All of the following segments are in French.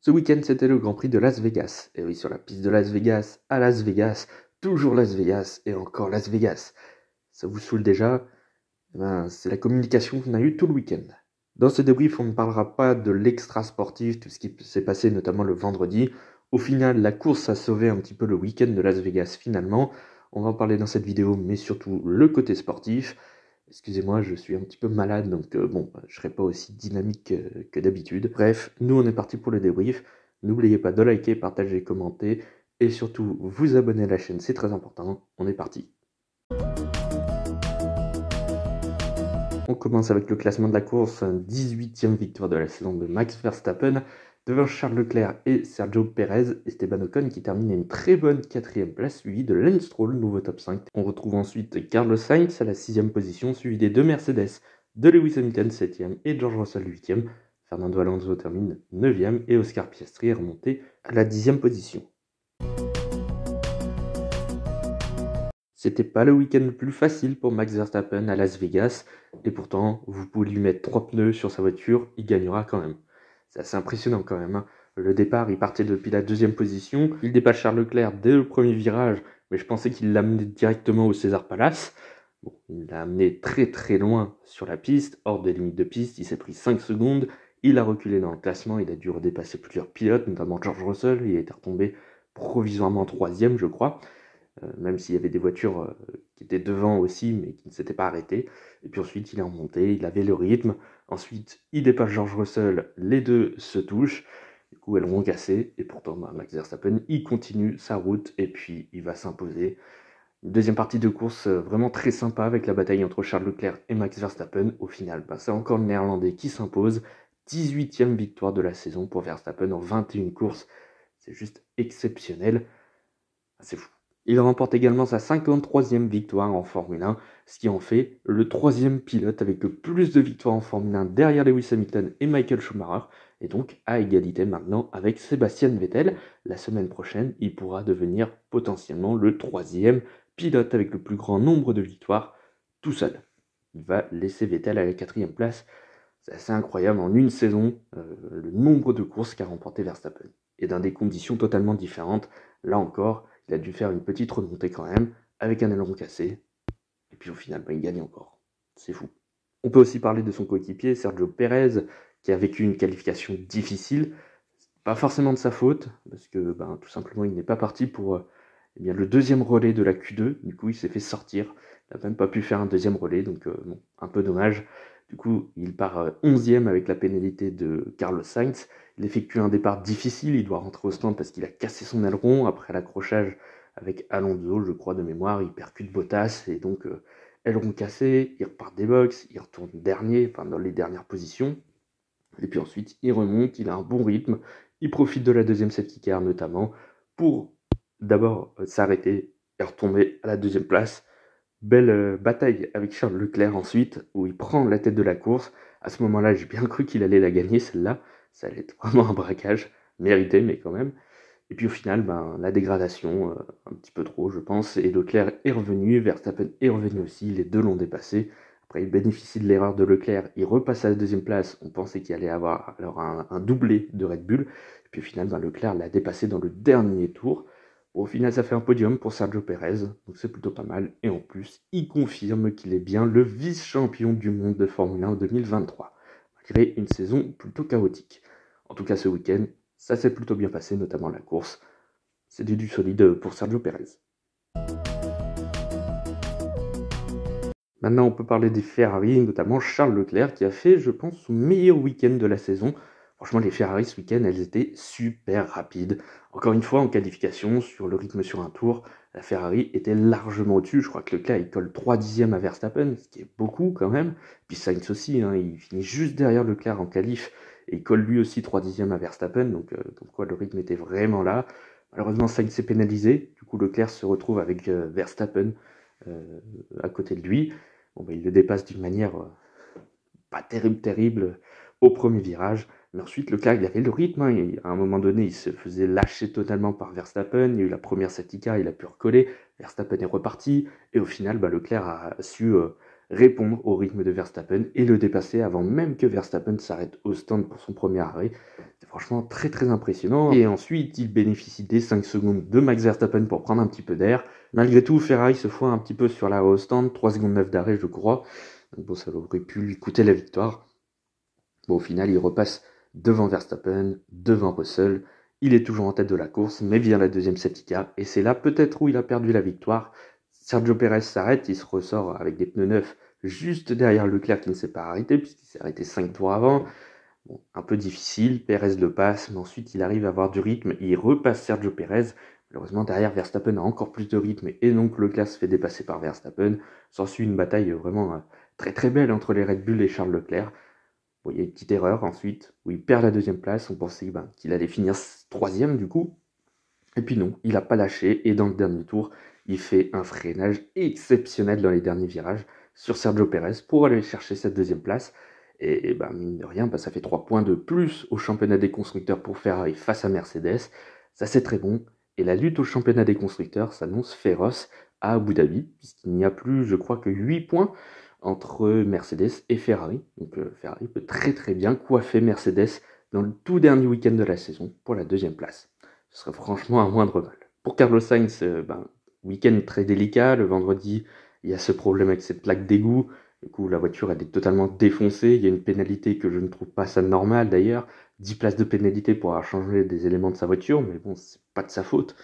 Ce week-end, c'était le Grand Prix de Las Vegas. Et oui, sur la piste de Las Vegas, à Las Vegas, toujours Las Vegas et encore Las Vegas. Ça vous saoule déjà? C'est la communication qu'on a eue tout le week-end. Dans ce débrief, on ne parlera pas de l'extra sportif, tout ce qui s'est passé notamment le vendredi. Au final, la course a sauvé un petit peu le week-end de Las Vegas finalement. On va en parler dans cette vidéo, mais surtout le côté sportif. Excusez-moi, je suis un petit peu malade, donc je serai pas aussi dynamique que d'habitude. Bref, nous on est parti pour le débrief. N'oubliez pas de liker, partager, commenter, et surtout vous abonner à la chaîne, c'est très important. On est parti. On commence avec le classement de la course, 18e victoire de la saison de Max Verstappen, devant Charles Leclerc et Sergio Perez. Esteban Ocon qui termine à une très bonne 4e place, suivi de Lance Stroll, nouveau top 5. On retrouve ensuite Carlos Sainz à la 6e position, suivi des deux Mercedes, de Lewis Hamilton 7e et George Russell 8e. Fernando Alonso termine 9e et Oscar Piastri est remonté à la 10e position. C'était pas le week-end le plus facile pour Max Verstappen à Las Vegas, et pourtant, vous pouvez lui mettre 3 pneus sur sa voiture, il gagnera quand même. C'est assez impressionnant quand même. Le départ, il partait depuis la 2e position, il dépasse Charles Leclerc dès le premier virage, mais je pensais qu'il l'amenait directement au César Palace. Bon, il l'a amené très très loin sur la piste, hors des limites de piste, il s'est pris 5 secondes, il a reculé dans le classement, il a dû redépasser plusieurs pilotes, notamment George Russell, il a été retombé provisoirement 3e je crois. Même s'il y avait des voitures qui étaient devant aussi, mais qui ne s'étaient pas arrêtées. Et puis ensuite, il est remonté, il avait le rythme. Ensuite, il dépasse George Russell, les deux se touchent. Du coup, elles vont casser. Et pourtant, Max Verstappen, il continue sa route et puis il va s'imposer. Une deuxième partie de course vraiment très sympa avec la bataille entre Charles Leclerc et Max Verstappen. Au final, c'est encore le Néerlandais qui s'impose. 18e victoire de la saison pour Verstappen en 21 courses. C'est juste exceptionnel. C'est fou. Il remporte également sa 53e victoire en Formule 1, ce qui en fait le 3e pilote avec le plus de victoires en Formule 1 derrière Lewis Hamilton et Michael Schumacher, et donc à égalité maintenant avec Sébastien Vettel. La semaine prochaine, il pourra devenir potentiellement le 3e pilote avec le plus grand nombre de victoires tout seul. Il va laisser Vettel à la 4e place. C'est assez incroyable en une saison le nombre de courses qu'a remporté Verstappen. Et dans des conditions totalement différentes, là encore, il a dû faire une petite remontée quand même, avec un aileron cassé. Et puis au final, il gagne encore. C'est fou. On peut aussi parler de son coéquipier, Sergio Perez, qui a vécu une qualification difficile. Pas forcément de sa faute, parce que tout simplement, il n'est pas parti pour le deuxième relais de la Q2. Du coup, il s'est fait sortir. Il n'a même pas pu faire un deuxième relais, donc un peu dommage. Du coup, il part 11e avec la pénalité de Carlos Sainz. Il effectue un départ difficile, il doit rentrer au stand parce qu'il a cassé son aileron. Après l'accrochage avec Alonso, je crois de mémoire, il percute Bottas et donc aileron cassé, il repart des box, il retourne dernier, dans les dernières positions. Et puis ensuite, il remonte, il a un bon rythme, il profite de la deuxième safety car notamment pour d'abord s'arrêter et retomber à la 2e place. Belle bataille avec Charles Leclerc ensuite, où il prend la tête de la course. À ce moment-là, j'ai bien cru qu'il allait la gagner, celle-là. Ça allait être vraiment un braquage, mérité, mais quand même. Et puis au final, la dégradation, un petit peu trop, je pense. Et Leclerc est revenu, Verstappen est revenu aussi, les deux l'ont dépassé. Après, il bénéficie de l'erreur de Leclerc, il repasse à la 2e place. On pensait qu'il allait avoir alors un doublé de Red Bull. Et puis au final, Leclerc l'a dépassé dans le dernier tour. Au final, ça fait un podium pour Sergio Perez, donc c'est plutôt pas mal. Et en plus, il confirme qu'il est bien le vice-champion du monde de Formule 1 en 2023, malgré une saison plutôt chaotique. En tout cas, ce week-end, ça s'est plutôt bien passé, notamment la course. C'était du solide pour Sergio Perez. Maintenant, on peut parler des Ferrari, notamment Charles Leclerc, qui a fait, je pense, son meilleur week-end de la saison. Franchement, les Ferrari ce week-end, elles étaient super rapides. Encore une fois, en qualification, sur le rythme sur un tour, la Ferrari était largement au-dessus. Je crois que Leclerc, il colle 3 dixièmes à Verstappen, ce qui est beaucoup quand même. Puis Sainz aussi, il finit juste derrière Leclerc en qualif, et il colle lui aussi 3 dixièmes à Verstappen, donc le rythme était vraiment là. Malheureusement, Sainz s'est pénalisé. Du coup, Leclerc se retrouve avec Verstappen à côté de lui. Il le dépasse d'une manière pas terrible au premier virage. Mais ensuite, Leclerc, il avait le rythme. Et à un moment donné, il se faisait lâcher totalement par Verstappen. Il y a eu la première safety car, il a pu recoller. Verstappen est reparti. Et au final, Leclerc a su répondre au rythme de Verstappen et le dépasser avant même que Verstappen s'arrête au stand pour son premier arrêt. C'est Franchement, très très impressionnant. Et ensuite, il bénéficie des 5 secondes de Max Verstappen pour prendre un petit peu d'air. Malgré tout, Ferrari se foire un petit peu sur la stand, 3 secondes 9 d'arrêt, je crois. Donc bon, ça aurait pu lui coûter la victoire. Bon, au final, il repasse devant Verstappen, devant Russell. Il est toujours en tête de la course, mais via la deuxième safety car. Et c'est là peut-être où il a perdu la victoire. Sergio Perez s'arrête, il se ressort avec des pneus neufs juste derrière Leclerc qui ne s'est pas arrêté, puisqu'il s'est arrêté 5 tours avant. Bon, un peu difficile, Perez le passe, mais ensuite il arrive à avoir du rythme, il repasse Sergio Perez. Malheureusement, derrière, Verstappen a encore plus de rythme, et donc Leclerc se fait dépasser par Verstappen. S'ensuit une bataille vraiment très très belle entre les Red Bull et Charles Leclerc. Bon, il y a une petite erreur ensuite, où il perd la deuxième place, on pensait qu'il allait finir troisième du coup. Et puis non, il n'a pas lâché, et dans le dernier tour, il fait un freinage exceptionnel dans les derniers virages sur Sergio Perez pour aller chercher cette deuxième place. Et mine de rien, ça fait 3 points de plus au championnat des constructeurs pour Ferrari face à Mercedes. Ça c'est très bon. Et la lutte au championnat des constructeurs s'annonce féroce à Abu Dhabi, puisqu'il n'y a plus, je crois que 8 points entre Mercedes et Ferrari. Donc Ferrari peut très très bien coiffer Mercedes dans le tout dernier week-end de la saison pour la deuxième place. Ce serait franchement un moindre mal. Pour Carlos Sainz, week-end très délicat. Le vendredi, il y a ce problème avec cette plaque d'égout. Du coup, la voiture elle est totalement défoncée. Il y a une pénalité que je ne trouve pas ça normal d'ailleurs. 10 places de pénalité pour avoir changé des éléments de sa voiture, mais bon, c'est pas de sa faute.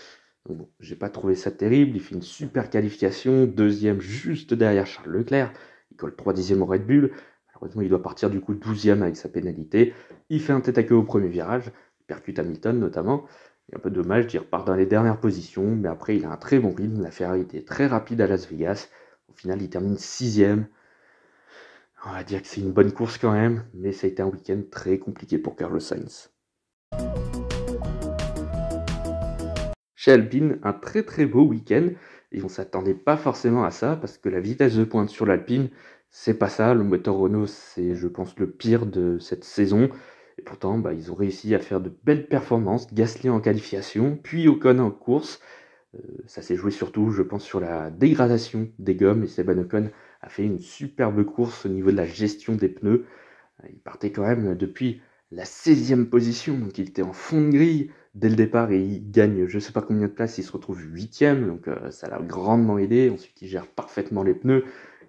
Donc bon, j'ai pas trouvé ça terrible. Il fait une super qualification, deuxième juste derrière Charles Leclerc. Il colle 3/10 au Red Bull. Malheureusement, il doit partir du coup 12e avec sa pénalité. Il fait un tête à queue au premier virage, il percute Hamilton notamment. C'est un peu dommage, il repart dans les dernières positions, mais après il a un très bon rythme. La Ferrari était très rapide à Las Vegas. Au final, il termine 6e. On va dire que c'est une bonne course quand même, mais ça a été un week-end très compliqué pour Carlos Sainz. Chez Alpine, un très très beau week-end, et on s'attendait pas forcément à ça, parce que la vitesse de pointe sur l'Alpine, c'est pas ça. Le moteur Renault, c'est je pense le pire de cette saison. Et pourtant, ils ont réussi à faire de belles performances. Gasly en qualification, puis Ocon en course. Ça s'est joué surtout, je pense, sur la dégradation des gommes. Et Esteban Ocon a fait une superbe course au niveau de la gestion des pneus. Il partait quand même depuis la 16e position, donc il était en fond de grille dès le départ et il gagne je ne sais pas combien de places, il se retrouve 8e, donc ça l'a grandement aidé. Ensuite, il gère parfaitement les pneus.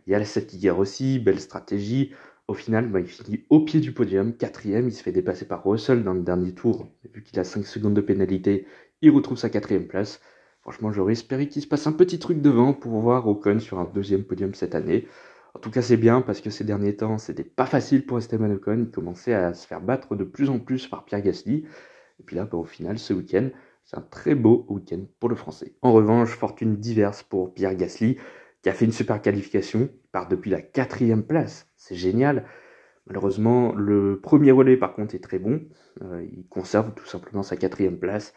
Il y a la safety car aussi, belle stratégie. Au final, il finit au pied du podium, 4e. Il se fait dépasser par Russell dans le dernier tour. Vu qu'il a 5 secondes de pénalité, il retrouve sa 4e place. Franchement, j'aurais espéré qu'il se passe un petit truc devant pour voir Ocon sur un 2e podium cette année. En tout cas, c'est bien parce que ces derniers temps, c'était pas facile pour Esteban Ocon. Il commençait à se faire battre de plus en plus par Pierre Gasly. Et puis là, au final, ce week-end, c'est un très beau week-end pour le Français. En revanche, fortune diverse pour Pierre Gasly, qui a fait une super qualification. Il part depuis la 4e place. C'est génial. Malheureusement, le premier relais, par contre, est très bon. Il conserve tout simplement sa 4e place.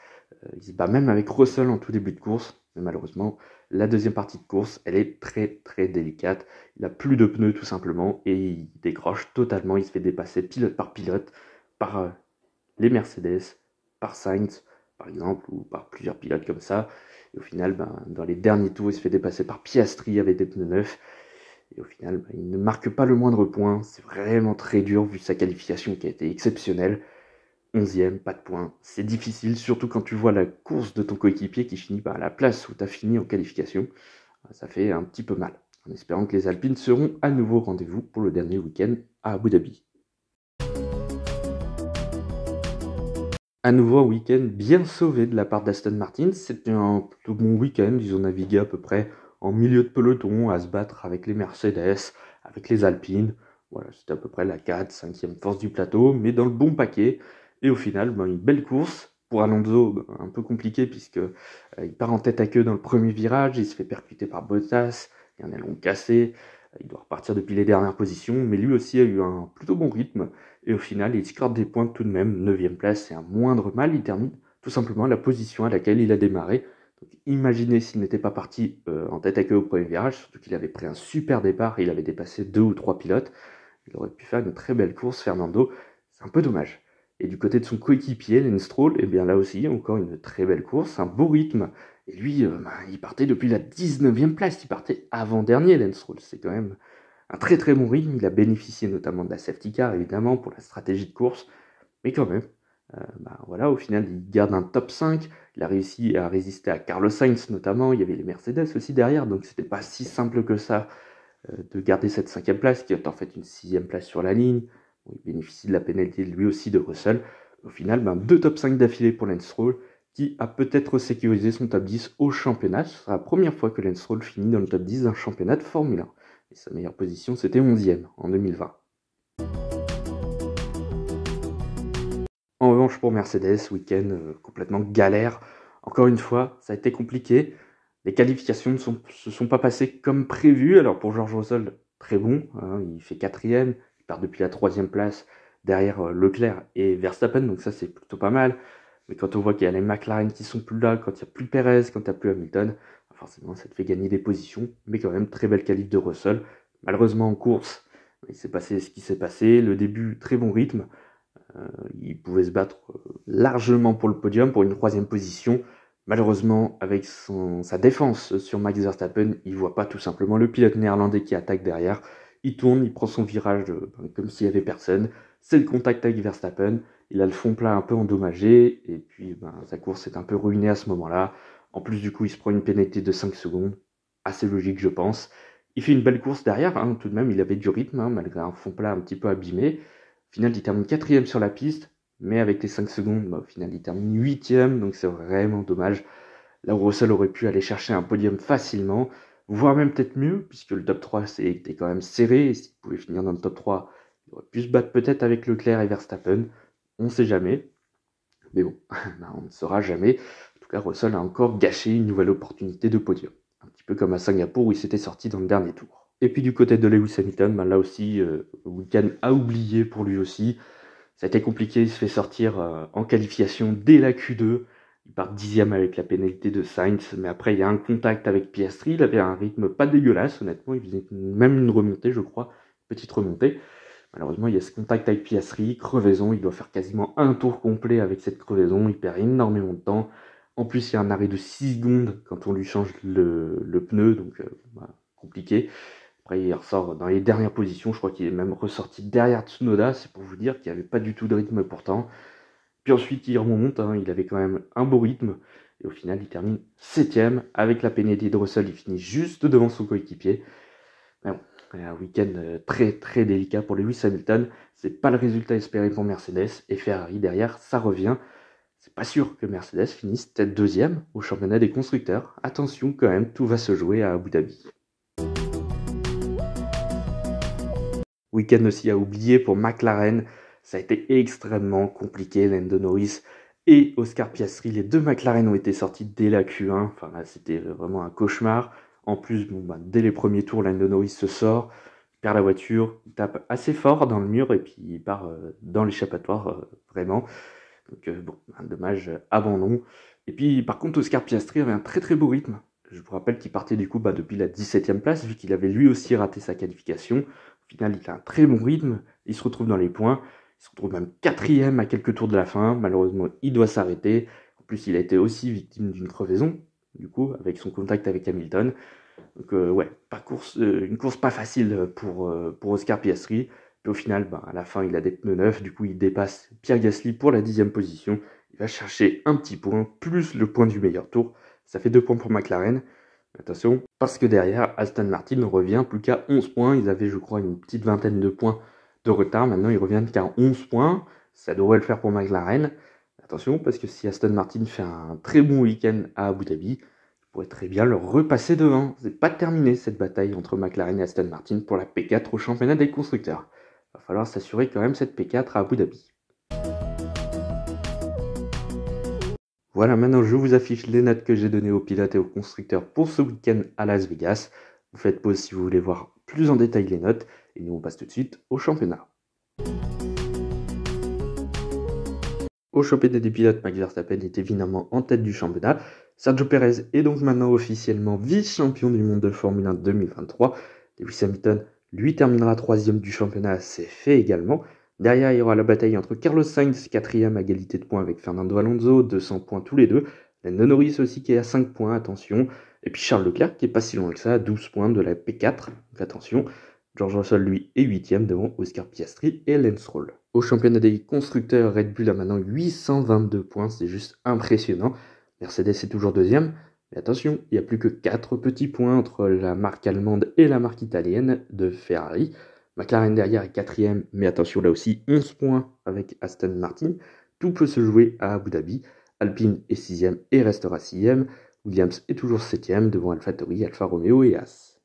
Il se bat même avec Russell en tout début de course. Mais malheureusement, la deuxième partie de course, elle est très très délicate. Il n'a plus de pneus tout simplement et il décroche totalement. Il se fait dépasser pilote par les Mercedes, par Sainz par exemple, ou par plusieurs pilotes comme ça. Et au final, dans les derniers tours, il se fait dépasser par Piastri avec des pneus neufs. Et au final, il ne marque pas le moindre point. C'est vraiment très dur vu sa qualification qui a été exceptionnelle. 11e, pas de points. C'est difficile, surtout quand tu vois la course de ton coéquipier qui finit par la place où tu as fini en qualification. Ça fait un petit peu mal. En espérant que les Alpines seront à nouveau au rendez-vous pour le dernier week-end à Abu Dhabi. À nouveau un week-end bien sauvé de la part d'Aston Martin. C'était un plutôt bon week-end. Ils ont navigué à peu près en milieu de peloton à se battre avec les Mercedes, avec les Alpines. Voilà, c'était à peu près la 4, 5e force du plateau, mais dans le bon paquet. Et au final, une belle course. Pour Alonso, un peu compliqué puisque il part en tête à queue dans le premier virage, il se fait percuter par Bottas, il y a un aileron cassé, il doit repartir depuis les dernières positions, mais lui aussi a eu un plutôt bon rythme. Et au final, il score des points tout de même, 9e place, c'est un moindre mal, il termine tout simplement la position à laquelle il a démarré. Donc, imaginez s'il n'était pas parti en tête à queue au premier virage, surtout qu'il avait pris un super départ et il avait dépassé 2 ou 3 pilotes. Il aurait pu faire une très belle course, Fernando, c'est un peu dommage. Et du côté de son coéquipier, Lance Stroll, et bien là aussi, encore une très belle course, un beau rythme. Et lui, il partait depuis la 19e place, il partait avant-dernier, Lance Stroll. C'est quand même un très très bon rythme. Il a bénéficié notamment de la safety car, évidemment, pour la stratégie de course. Mais quand même, Voilà, au final, il garde un top 5. Il a réussi à résister à Carlos Sainz notamment. Il y avait les Mercedes aussi derrière, donc c'était pas si simple que ça de garder cette 5e place, qui est en fait une 6e place sur la ligne. Bon, il bénéficie de la pénalité lui aussi de Russell. Au final, 2 top 5 d'affilée pour Lance Stroll, qui a peut-être sécurisé son top 10 au championnat. Ce sera la première fois que Lance Stroll finit dans le top 10 d'un championnat de Formule 1. Et sa meilleure position, c'était 11e en 2020. En revanche, pour Mercedes, week-end complètement galère. Encore une fois, ça a été compliqué. Les qualifications ne se sont pas passées comme prévu. Alors pour George Russell, très bon, hein, il fait 4e, il part depuis la 3e place derrière Leclerc et Verstappen, donc ça c'est plutôt pas mal. Mais quand on voit qu'il y a les McLaren qui sont plus là, quand il n'y a plus Perez, quand il n'y a plus Hamilton, forcément ça te fait gagner des positions. Mais quand même, très belle qualif de Russell. Malheureusement en course, il s'est passé ce qui s'est passé. Le début, très bon rythme. Il pouvait se battre largement pour le podium, pour une 3e position. Malheureusement, avec sa défense sur Max Verstappen, il ne voit pas tout simplement le pilote néerlandais qui attaque derrière. Il tourne, il prend son virage comme s'il n'y avait personne. C'est le contact avec Verstappen. Il a le fond plat un peu endommagé. Et puis, sa course est un peu ruinée à ce moment-là. En plus, du coup, il se prend une pénalité de 5 secondes. Assez logique, je pense. Il fait une belle course derrière. Hein, tout de même, il avait du rythme, hein, malgré un fond plat un petit peu abîmé. Au final, il termine 4e sur la piste, mais avec les 5 secondes, au final, il termine 8e, donc c'est vraiment dommage. Là où Russell aurait pu aller chercher un podium facilement, voire même peut-être mieux, puisque le top 3 était quand même serré, et s'il pouvait finir dans le top 3, il aurait pu se battre peut-être avec Leclerc et Verstappen, on ne sait jamais. Mais bon, on ne saura jamais. En tout cas, Russell a encore gâché une nouvelle opportunité de podium. Un petit peu comme à Singapour où il s'était sorti dans le dernier tour. Et puis du côté de Lewis Hamilton, là aussi, le week-end a oublié pour lui aussi. Ça a été compliqué, il se fait sortir en qualification dès la Q2. Il part 10e avec la pénalité de Sainz, mais après il y a un contact avec Piastri. Il avait un rythme pas dégueulasse, honnêtement. Il faisait même une remontée, je crois, petite remontée. Malheureusement, il y a ce contact avec Piastri, crevaison. Il doit faire quasiment un tour complet avec cette crevaison. Il perd énormément de temps. En plus, il y a un arrêt de 6 secondes quand on lui change le pneu, donc compliqué. Après, il ressort dans les dernières positions. Je crois qu'il est même ressorti derrière Tsunoda. C'est pour vous dire qu'il n'y avait pas du tout de rythme pourtant. Puis ensuite, il remonte. Hein, il avait quand même un beau rythme. Et au final, il termine 7e. Avec la pénalité de Russell, il finit juste devant son coéquipier. Mais bon, un week-end très très délicat pour Lewis Hamilton. C'est pas le résultat espéré pour Mercedes. Et Ferrari derrière, ça revient. C'est pas sûr que Mercedes finisse tête 2e au championnat des constructeurs. Attention quand même, tout va se jouer à Abu Dhabi. Week-end aussi à oublier pour McLaren. Ça a été extrêmement compliqué. Lando Norris et Oscar Piastri, les deux McLaren ont été sortis dès la Q1. Enfin là, c'était vraiment un cauchemar. En plus, dès les premiers tours, Lando Norris se sort, il perd la voiture, il tape assez fort dans le mur et puis il part dans l'échappatoire, vraiment. Donc un dommage abandon. Et puis par contre, Oscar Piastri avait un très très beau rythme. Je vous rappelle qu'il partait du coup depuis la 17e place, vu qu'il avait lui aussi raté sa qualification. Au final, il a un très bon rythme, il se retrouve dans les points, il se retrouve même 4e à quelques tours de la fin. Malheureusement, il doit s'arrêter. En plus, il a été aussi victime d'une crevaison, du coup, avec son contact avec Hamilton. Donc une course pas facile pour Oscar Piastri. Puis au final, à la fin, il a des pneus neufs, du coup, il dépasse Pierre Gasly pour la 10e position. Il va chercher un petit point, plus le point du meilleur tour. Ça fait 2 points pour McLaren. Attention, parce que derrière, Aston Martin revient plus qu'à 11 points. Ils avaient, je crois, une petite vingtaine de points de retard. Maintenant, ils reviennent qu'à 11 points. Ça devrait le faire pour McLaren. Attention, parce que si Aston Martin fait un très bon week-end à Abu Dhabi, il pourrait très bien le repasser devant. C'est pas terminé cette bataille entre McLaren et Aston Martin pour la P4 au championnat des constructeurs. Il va falloir s'assurer quand même cette P4 à Abu Dhabi. Voilà, maintenant je vous affiche les notes que j'ai données aux pilotes et aux constructeurs pour ce week-end à Las Vegas. Vous faites pause si vous voulez voir plus en détail les notes. Et nous on passe tout de suite au championnat. Au championnat des pilotes, Max Verstappen est évidemment en tête du championnat. Sergio Perez est donc maintenant officiellement vice-champion du monde de Formule 1 2023. Lewis Hamilton, lui, terminera 3e du championnat, c'est fait également. Derrière, il y aura la bataille entre Carlos Sainz, 4e à égalité de points avec Fernando Alonso, 200 points tous les deux. Lando Norris aussi qui est à 5 points, attention. Et puis Charles Leclerc qui est pas si loin que ça, à 12 points de la P4, donc attention. George Russell, lui, est 8ème devant Oscar Piastri et Lance Stroll. Au championnat des constructeurs, Red Bull a maintenant 822 points, c'est juste impressionnant. Mercedes est toujours 2ème, mais attention, il n'y a plus que 4 petits points entre la marque allemande et la marque italienne de Ferrari. McLaren derrière est 4ème, mais attention là aussi, 11 points avec Aston Martin. Tout peut se jouer à Abu Dhabi. Alpine est 6ème et restera 6ème. Williams est toujours 7ème devant AlphaTauri, Alfa Romeo et Haas.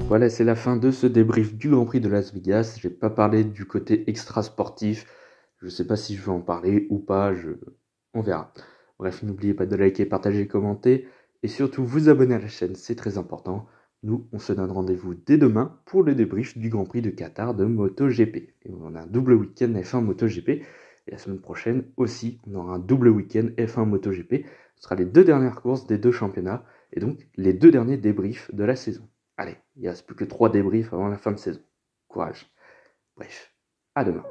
Voilà, c'est la fin de ce débrief du Grand Prix de Las Vegas. Je n'ai pas parlé du côté extra sportif. Je ne sais pas si je vais en parler ou pas, on verra. Bref, n'oubliez pas de liker, partager, commenter et surtout vous abonner à la chaîne, c'est très important. Nous, on se donne rendez-vous dès demain pour le débrief du Grand Prix de Qatar de MotoGP. Et on a un double week-end F1 MotoGP. Et la semaine prochaine aussi, on aura un double week-end F1 MotoGP. Ce sera les 2 dernières courses des 2 championnats et donc les 2 derniers débriefs de la saison. Allez, il ne reste plus que 3 débriefs avant la fin de saison. Courage. Bref, à demain.